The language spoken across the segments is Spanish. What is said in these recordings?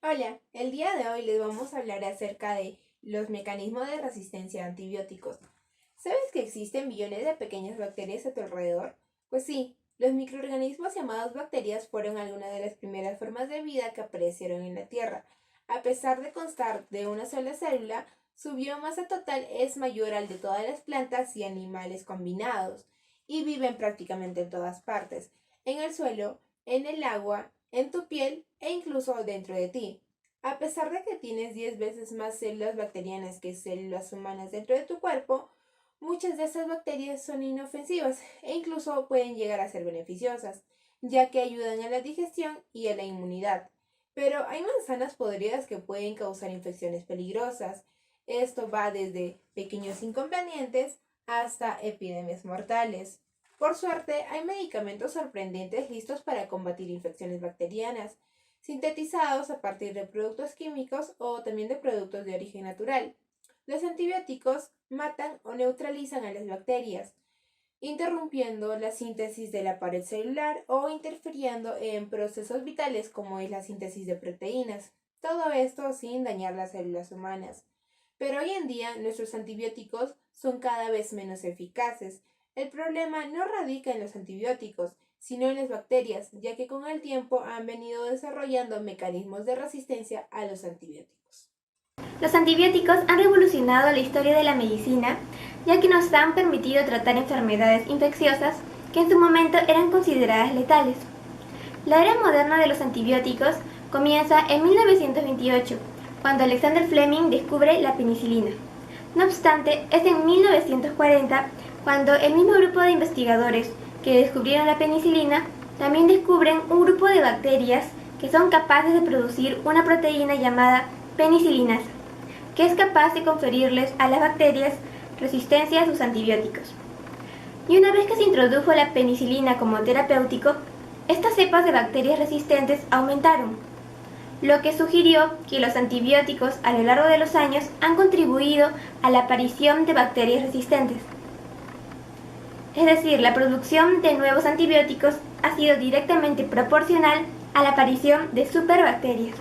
Hola, el día de hoy les vamos a hablar acerca de los mecanismos de resistencia a antibióticos. ¿Sabes que existen millones de pequeñas bacterias a tu alrededor? Pues sí, los microorganismos llamados bacterias fueron algunas de las primeras formas de vida que aparecieron en la Tierra. A pesar de constar de una sola célula, su biomasa total es mayor al de todas las plantas y animales combinados, y viven prácticamente en todas partes, en el suelo, en el agua, en tu piel e incluso dentro de ti. A pesar de que tienes 10 veces más células bacterianas que células humanas dentro de tu cuerpo, muchas de estas bacterias son inofensivas e incluso pueden llegar a ser beneficiosas, ya que ayudan a la digestión y a la inmunidad. Pero hay manzanas podridas que pueden causar infecciones peligrosas. Esto va desde pequeños inconvenientes hasta epidemias mortales. Por suerte, hay medicamentos sorprendentes listos para combatir infecciones bacterianas, sintetizados a partir de productos químicos o también de productos de origen natural. Los antibióticos matan o neutralizan a las bacterias, interrumpiendo la síntesis de la pared celular o interfiriendo en procesos vitales como es la síntesis de proteínas. Todo esto sin dañar las células humanas. Pero hoy en día nuestros antibióticos son cada vez menos eficaces. El problema no radica en los antibióticos, sino en las bacterias, ya que con el tiempo han venido desarrollando mecanismos de resistencia a los antibióticos. Los antibióticos han revolucionado la historia de la medicina, ya que nos han permitido tratar enfermedades infecciosas que en su momento eran consideradas letales. La era moderna de los antibióticos comienza en 1928, cuando Alexander Fleming descubre la penicilina. No obstante, es en 1940 cuando el mismo grupo de investigadores que descubrieron la penicilina también descubren un grupo de bacterias que son capaces de producir una proteína llamada penicilinasa, que es capaz de conferirles a las bacterias resistencia a sus antibióticos. Y una vez que se introdujo la penicilina como terapéutico, estas cepas de bacterias resistentes aumentaron, lo que sugirió que los antibióticos a lo largo de los años han contribuido a la aparición de bacterias resistentes. Es decir, la producción de nuevos antibióticos ha sido directamente proporcional a la aparición de superbacterias.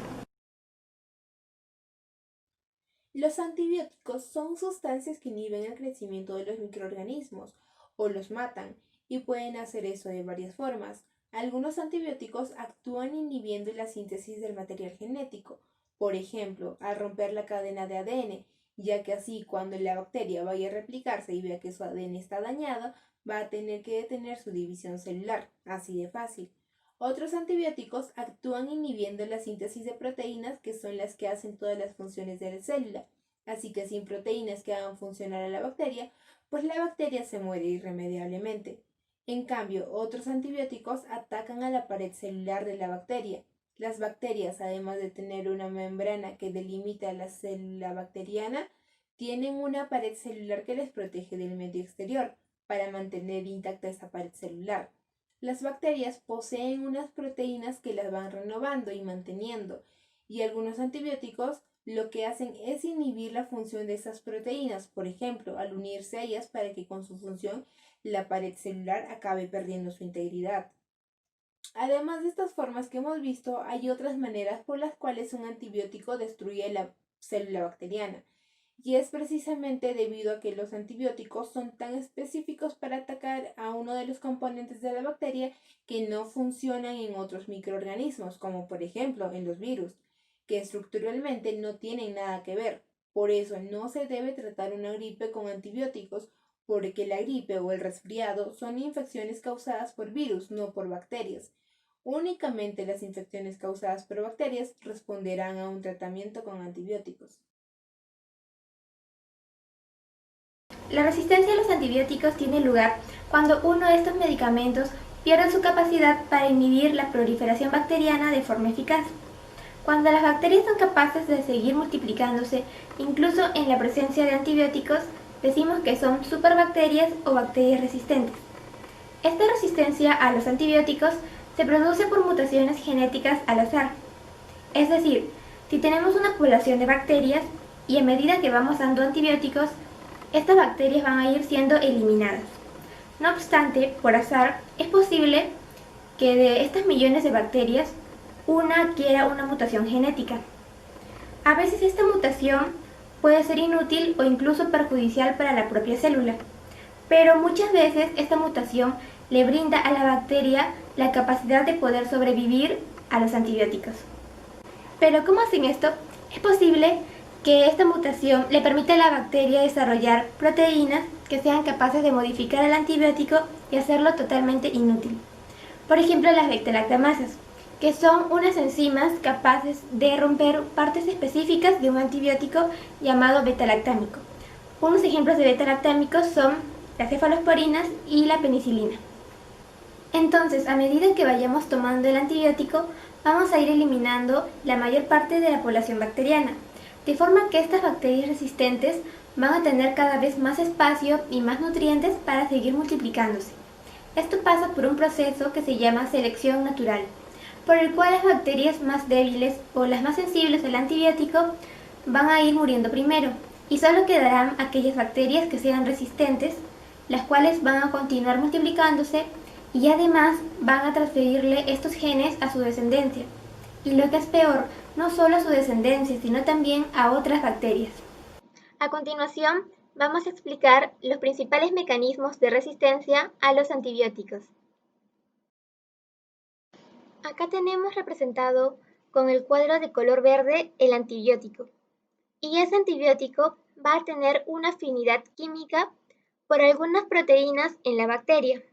Los antibióticos son sustancias que inhiben el crecimiento de los microorganismos o los matan, y pueden hacer eso de varias formas. Algunos antibióticos actúan inhibiendo la síntesis del material genético, por ejemplo, al romper la cadena de ADN, ya que así cuando la bacteria vaya a replicarse y vea que su ADN está dañado, va a tener que detener su división celular, así de fácil. Otros antibióticos actúan inhibiendo la síntesis de proteínas, que son las que hacen todas las funciones de la célula. Así que sin proteínas que hagan funcionar a la bacteria, pues la bacteria se muere irremediablemente. En cambio, otros antibióticos atacan a la pared celular de la bacteria. Las bacterias, además de tener una membrana que delimita la célula bacteriana, tienen una pared celular que les protege del medio exterior para mantener intacta esa pared celular. Las bacterias poseen unas proteínas que las van renovando y manteniendo, y algunos antibióticos lo que hacen es inhibir la función de esas proteínas, por ejemplo, al unirse a ellas para que con su función la pared celular acabe perdiendo su integridad. Además de estas formas que hemos visto, hay otras maneras por las cuales un antibiótico destruye la célula bacteriana. Y es precisamente debido a que los antibióticos son tan específicos para atacar a uno de los componentes de la bacteria que no funcionan en otros microorganismos, como por ejemplo en los virus, que estructuralmente no tienen nada que ver. Por eso no se debe tratar una gripe con antibióticos, porque la gripe o el resfriado son infecciones causadas por virus, no por bacterias. Únicamente las infecciones causadas por bacterias responderán a un tratamiento con antibióticos. La resistencia a los antibióticos tiene lugar cuando uno de estos medicamentos pierde su capacidad para inhibir la proliferación bacteriana de forma eficaz. Cuando las bacterias son capaces de seguir multiplicándose, incluso en la presencia de antibióticos, decimos que son superbacterias o bacterias resistentes. Esta resistencia a los antibióticos se produce por mutaciones genéticas al azar. Es decir, si tenemos una población de bacterias y a medida que vamos dando antibióticos, estas bacterias van a ir siendo eliminadas. No obstante, por azar, es posible que de estas millones de bacterias, una adquiera una mutación genética. A veces esta mutación puede ser inútil o incluso perjudicial para la propia célula, pero muchas veces esta mutación le brinda a la bacteria la capacidad de poder sobrevivir a los antibióticos. Pero ¿cómo hacen esto? Es posible que esta mutación le permita a la bacteria desarrollar proteínas que sean capaces de modificar el antibiótico y hacerlo totalmente inútil. Por ejemplo, las beta-lactamasas, que son unas enzimas capaces de romper partes específicas de un antibiótico llamado beta-lactámico. Unos ejemplos de beta-lactámicos son las cefalosporinas y la penicilina. Entonces, a medida que vayamos tomando el antibiótico, vamos a ir eliminando la mayor parte de la población bacteriana, de forma que estas bacterias resistentes van a tener cada vez más espacio y más nutrientes para seguir multiplicándose. Esto pasa por un proceso que se llama selección natural, por el cual las bacterias más débiles o las más sensibles al antibiótico van a ir muriendo primero, y solo quedarán aquellas bacterias que sean resistentes, las cuales van a continuar multiplicándose y además van a transferirle estos genes a su descendencia. Y lo que es peor, no solo a su descendencia, sino también a otras bacterias. A continuación, vamos a explicar los principales mecanismos de resistencia a los antibióticos. Acá tenemos representado con el cuadro de color verde el antibiótico. Y ese antibiótico va a tener una afinidad química por algunas proteínas en la bacteria.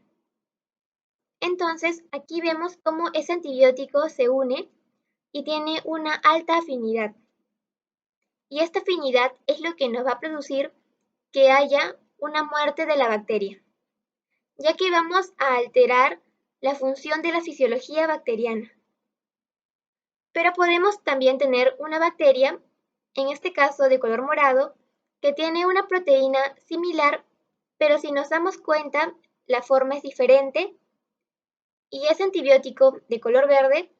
Entonces, aquí vemos cómo ese antibiótico se une y tiene una alta afinidad. Y esta afinidad es lo que nos va a producir que haya una muerte de la bacteria, ya que vamos a alterar la función de la fisiología bacteriana. Pero podemos también tener una bacteria, en este caso de color morado, que tiene una proteína similar, pero si nos damos cuenta, la forma es diferente y ese antibiótico de color verde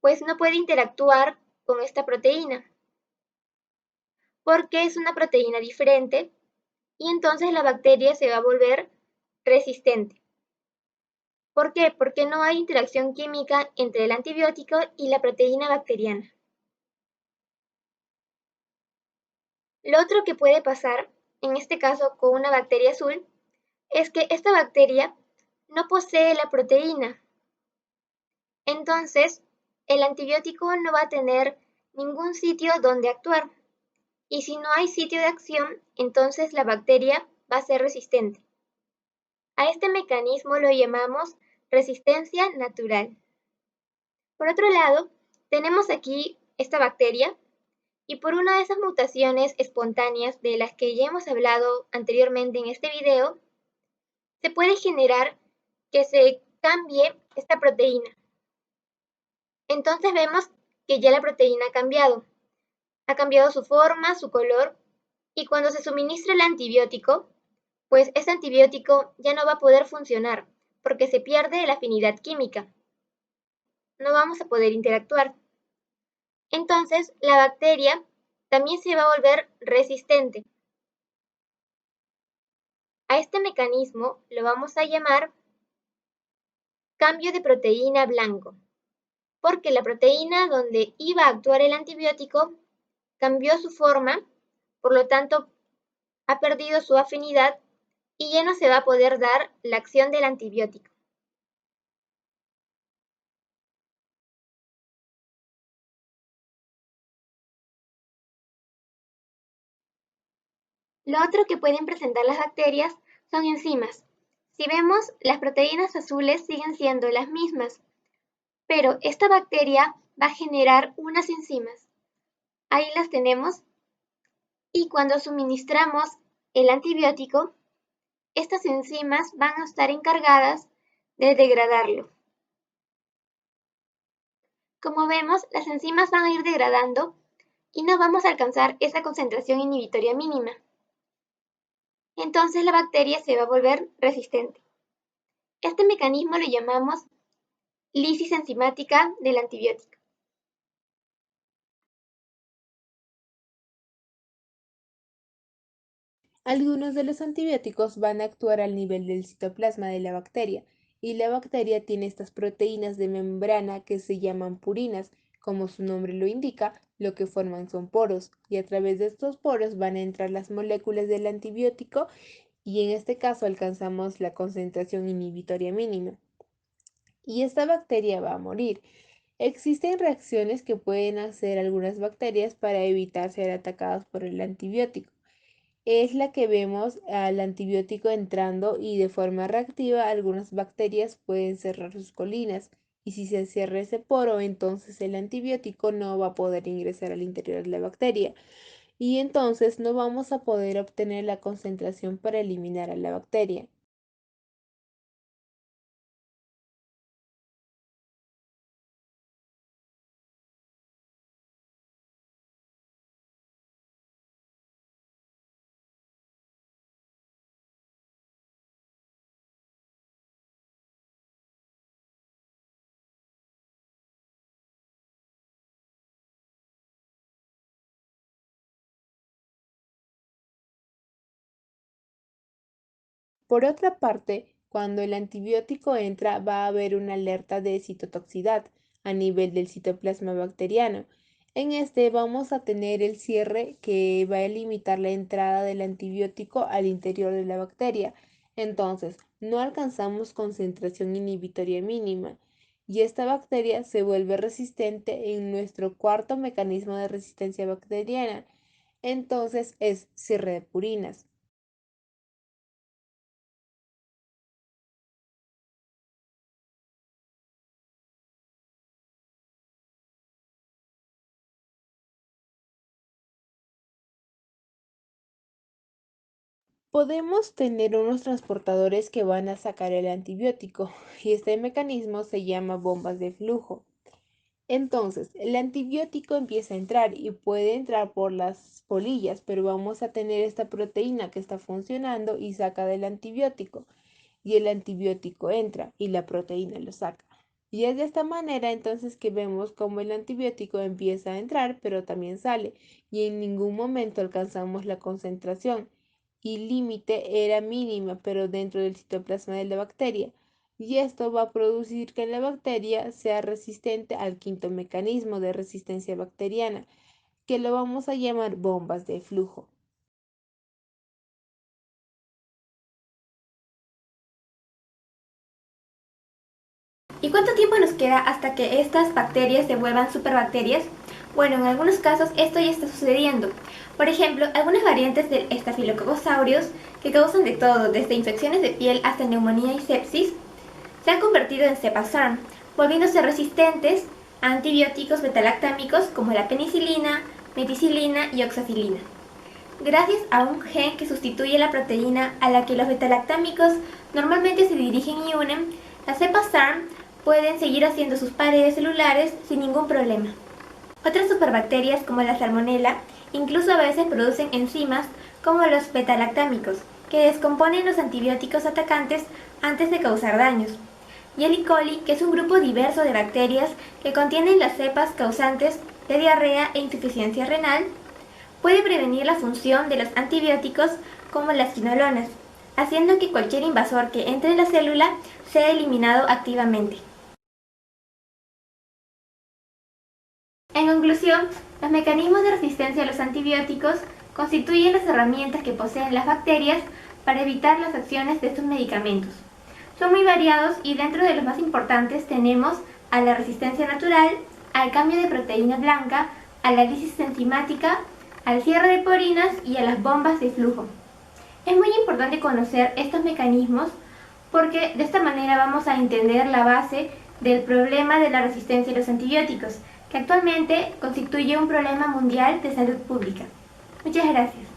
pues no puede interactuar con esta proteína porque es una proteína diferente y entonces la bacteria se va a volver resistente. ¿Por qué? Porque no hay interacción química entre el antibiótico y la proteína bacteriana. Lo otro que puede pasar, en este caso con una bacteria azul, es que esta bacteria no posee la proteína. Entonces, el antibiótico no va a tener ningún sitio donde actuar. Y si no hay sitio de acción, entonces la bacteria va a ser resistente. A este mecanismo lo llamamos resistencia natural. Por otro lado, tenemos aquí esta bacteria y por una de esas mutaciones espontáneas de las que ya hemos hablado anteriormente en este video, se puede generar que se cambie esta proteína. Entonces vemos que ya la proteína ha cambiado su forma, su color, y cuando se suministra el antibiótico, pues ese antibiótico ya no va a poder funcionar porque se pierde la afinidad química. No vamos a poder interactuar. Entonces, la bacteria también se va a volver resistente. A este mecanismo lo vamos a llamar cambio de proteína blanco, porque la proteína donde iba a actuar el antibiótico cambió su forma, por lo tanto ha perdido su afinidad y ya no se va a poder dar la acción del antibiótico. Lo otro que pueden presentar las bacterias son enzimas. Si vemos, las proteínas azules siguen siendo las mismas, pero esta bacteria va a generar unas enzimas. Ahí las tenemos. Y cuando suministramos el antibiótico, estas enzimas van a estar encargadas de degradarlo. Como vemos, las enzimas van a ir degradando y no vamos a alcanzar esa concentración inhibitoria mínima. Entonces la bacteria se va a volver resistente. Este mecanismo lo llamamos lisis enzimática del antibiótico. Algunos de los antibióticos van a actuar al nivel del citoplasma de la bacteria y la bacteria tiene estas proteínas de membrana que se llaman purinas Como su nombre lo indica, lo que forman son poros y a través de estos poros van a entrar las moléculas del antibiótico y en este caso alcanzamos la concentración inhibitoria mínima. Y esta bacteria va a morir. Existen reacciones que pueden hacer algunas bacterias para evitar ser atacadas por el antibiótico. Es la que vemos al antibiótico entrando y de forma reactiva algunas bacterias pueden cerrar sus colinas y si se cierra ese poro entonces el antibiótico no va a poder ingresar al interior de la bacteria y entonces no vamos a poder obtener la concentración para eliminar a la bacteria. Por otra parte, cuando el antibiótico entra va a haber una alerta de citotoxicidad a nivel del citoplasma bacteriano. En este vamos a tener el cierre que va a limitar la entrada del antibiótico al interior de la bacteria. Entonces, no alcanzamos concentración inhibitoria mínima y esta bacteria se vuelve resistente en nuestro cuarto mecanismo de resistencia bacteriana. Entonces es cierre de purinas. Podemos tener unos transportadores que van a sacar el antibiótico y este mecanismo se llama bombas de flujo. Entonces, el antibiótico empieza a entrar y puede entrar por las polillas, pero vamos a tener esta proteína que está funcionando y saca del antibiótico y el antibiótico entra y la proteína lo saca. Y es de esta manera entonces que vemos cómo el antibiótico empieza a entrar, pero también sale y en ningún momento alcanzamos la concentración y límite era mínima, pero dentro del citoplasma de la bacteria. Y esto va a producir que la bacteria sea resistente al quinto mecanismo de resistencia bacteriana, que lo vamos a llamar bombas de flujo. ¿Y cuánto tiempo nos queda hasta que estas bacterias se vuelvan superbacterias? Bueno, en algunos casos esto ya está sucediendo. Por ejemplo, algunas variantes del Staphylococcus aureus, que causan de todo, desde infecciones de piel hasta neumonía y sepsis, se han convertido en cepas SARM, volviéndose resistentes a antibióticos betalactámicos como la penicilina, meticilina y oxacilina. Gracias a un gen que sustituye la proteína a la que los betalactámicos normalmente se dirigen y unen, las cepas SARM pueden seguir haciendo sus paredes celulares sin ningún problema. Otras superbacterias como la salmonela incluso a veces producen enzimas como los betalactámicos, que descomponen los antibióticos atacantes antes de causar daños. Y el E. coli, que es un grupo diverso de bacterias que contienen las cepas causantes de diarrea e insuficiencia renal, puede prevenir la función de los antibióticos como las quinolonas, haciendo que cualquier invasor que entre en la célula sea eliminado activamente. En conclusión, los mecanismos de resistencia a los antibióticos constituyen las herramientas que poseen las bacterias para evitar las acciones de estos medicamentos. Son muy variados y dentro de los más importantes tenemos a la resistencia natural, al cambio de proteína blanca, a la lisis enzimática, al cierre de porinas y a las bombas de flujo. Es muy importante conocer estos mecanismos porque de esta manera vamos a entender la base del problema de la resistencia a los antibióticos, que actualmente constituye un problema mundial de salud pública. Muchas gracias.